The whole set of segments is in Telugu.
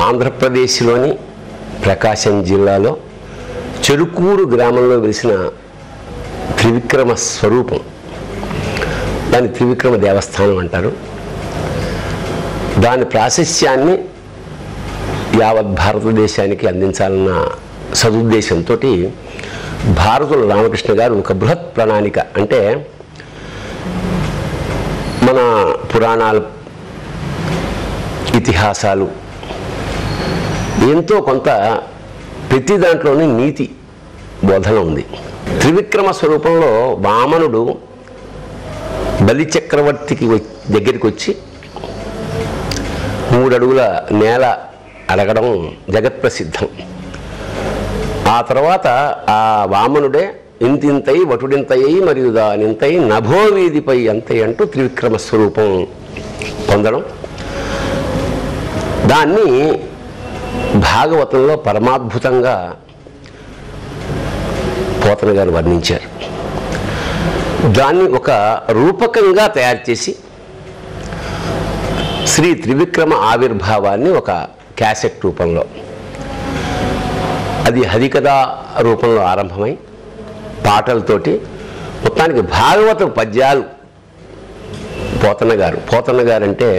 ఆంధ్రప్రదేశ్లోని ప్రకాశం జిల్లాలో చెరుకూరు గ్రామంలో వెలిసిన త్రివిక్రమ స్వరూపం. దాన్ని త్రివిక్రమ దేవస్థానం అంటారు. దాని ప్రాశస్త్యాన్ని యావత్ భారతదేశానికి అందించాలన్న సదుద్దేశంతో భారతుల రామకృష్ణ గారు ఒక బృహత్ ప్రణాళిక, అంటే మన పురాణాలు, ఇతిహాసాలు ఎంతో కొంత ప్రతి దాంట్లోని నీతి బోధన ఉంది. త్రివిక్రమ స్వరూపంలో వామనుడు బలి చక్రవర్తికి దగ్గరికి వచ్చి 3 అడుగుల నేల అడగడం జగత్ప్రసిద్ధం. ఆ తర్వాత ఆ వామనుడే ఇంతింతై వటుడింతయ్యి మరియు దానింతై నభోవీధిపై అంతై అంటూ త్రివిక్రమ స్వరూపం పొందడం. దాన్ని భాగవతంలో పరమాద్భుతంగా పోతన గారు వర్ణించారు. దాన్ని ఒక రూపకంగా తయారు చేసి శ్రీ త్రివిక్రమ ఆవిర్భావాన్ని ఒక క్యాసెట్ రూపంలో, అది హరికథా రూపంలో ఆరంభమై పాటలతోటి మొత్తానికి భాగవత పద్యాలు. పోతన గారు అంటే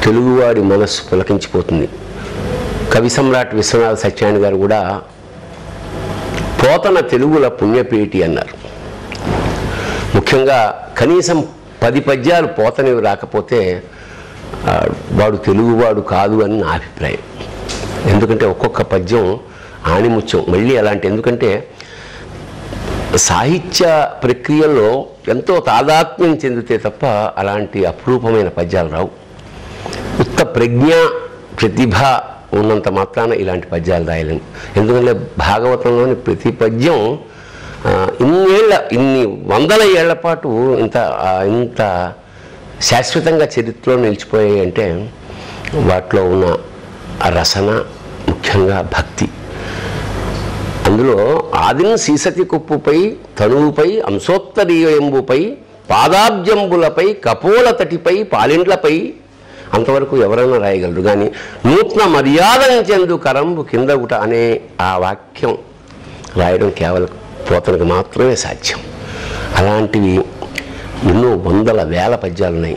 తెలుగువాడి మనస్సు పులకించిపోతుంది. కవి సమ్రాట్ విశ్వనాథ సత్యనారాయణ గారు కూడా పోతన తెలుగుల పుణ్యపేటి అన్నారు. ముఖ్యంగా కనీసం 10 పద్యాలు పోతనవి రాకపోతే వాడు తెలుగువాడు కాదు అని నా అభిప్రాయం. ఎందుకంటే ఒక్కొక్క పద్యం ఆణిముత్యం. మళ్ళీ అలాంటి, ఎందుకంటే సాహిత్య ప్రక్రియలో ఎంతో తాదాత్మ్యం చెందితే తప్ప అలాంటి అపురూపమైన పద్యాలు రావు. ఉత్త ప్రజ్ఞ ప్రతిభ ఉన్నంత మాత్రాన ఇలాంటి పద్యాలు రాయలేను. ఎందుకంటే భాగవతంలోని ప్రతి పద్యం ఇన్ని వందల ఏళ్ల పాటు ఇంత శాశ్వతంగా చరిత్రలో నిలిచిపోయాయి అంటే వాటిలో ఉన్న ఆ రసన, ముఖ్యంగా భక్తి. అందులో ఆదిన సీసతి కుప్పుపై, తనువుపై, అంశోత్తరీయంబుపై, పాదాబ్జంబులపై, కపోల తటిపై, పాలిండ్లపై అంతవరకు ఎవరైనా రాయగలరు. కానీ నూతన మర్యాదంచెందు కరంబు కిందగుట అనే ఆ వాక్యం రాయడం కేవలం పోతనకు మాత్రమే సాధ్యం. అలాంటివి ఎన్నో వందల వేల పద్యాలు ఉన్నాయి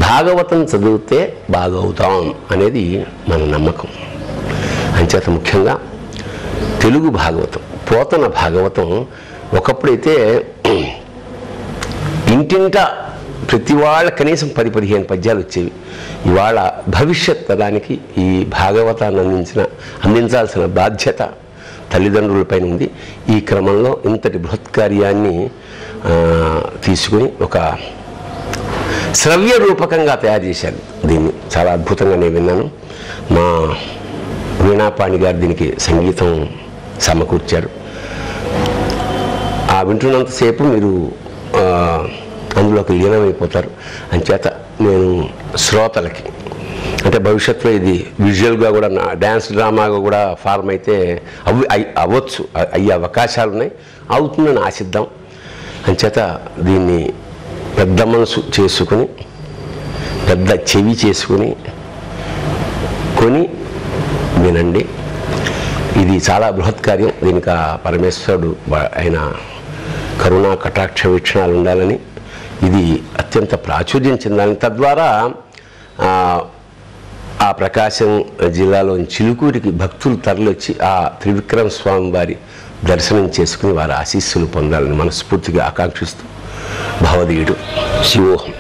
భాగవతం చదివితే బాగవుతాం అనేది మన నమ్మకం. అంచేత ముఖ్యంగా తెలుగు భాగవతం, పోతన భాగవతం ఒకప్పుడైతే ఇంటింట ప్రతి వాళ్ళ కనీసం 10-15 పద్యాలు వచ్చేవి. ఇవాళ భవిష్యత్ తరానికి ఈ భాగవతాన్ని అందించాల్సిన బాధ్యత తల్లిదండ్రులపైన ఉంది. ఈ క్రమంలో ఇంతటి బృహత్కార్యాన్ని తీసుకుని ఒక శ్రవ్య రూపకంగా తయారు చేశారు. దీన్ని చాలా అద్భుతంగా నేను విన్నాను. మా వీణాపాణి గారు దీనికి సంగీతం సమకూర్చారు. ఆ వింటున్నంతసేపు మీరు అందులోకి లీనమైపోతారు. అంచేత నేను శ్రోతలకి, అంటే భవిష్యత్తులో ఇది విజువల్గా కూడా డ్యాన్స్ డ్రామాగా కూడా ఫార్మ్ అయితే అవ్వచ్చు, అయ్యే అవకాశాలు ఉన్నాయి, అవుతుందని ఆశిద్దాం. అంచేత దీన్ని పెద్ద మనసు చేసుకుని, పెద్ద చెవి చేసుకుని కొని వినండి. ఇది చాలా బృహత్కార్యం. దీనికి ఆ పరమేశ్వరుడు ఆయన కరుణా కటాక్ష వీక్షణాలు ఉండాలని, ఇది అత్యంత ప్రాచుర్యం చెందాలని, తద్వారా ఆ ప్రకాశం జిల్లాలోని చిలుకూరికి భక్తులు తరలివచ్చి ఆ త్రివిక్రమ స్వామి వారి దర్శనం చేసుకుని వారి ఆశీస్సులు పొందాలని మనస్ఫూర్తిగా ఆకాంక్షిస్తూ భవదీయుడు శివోహం.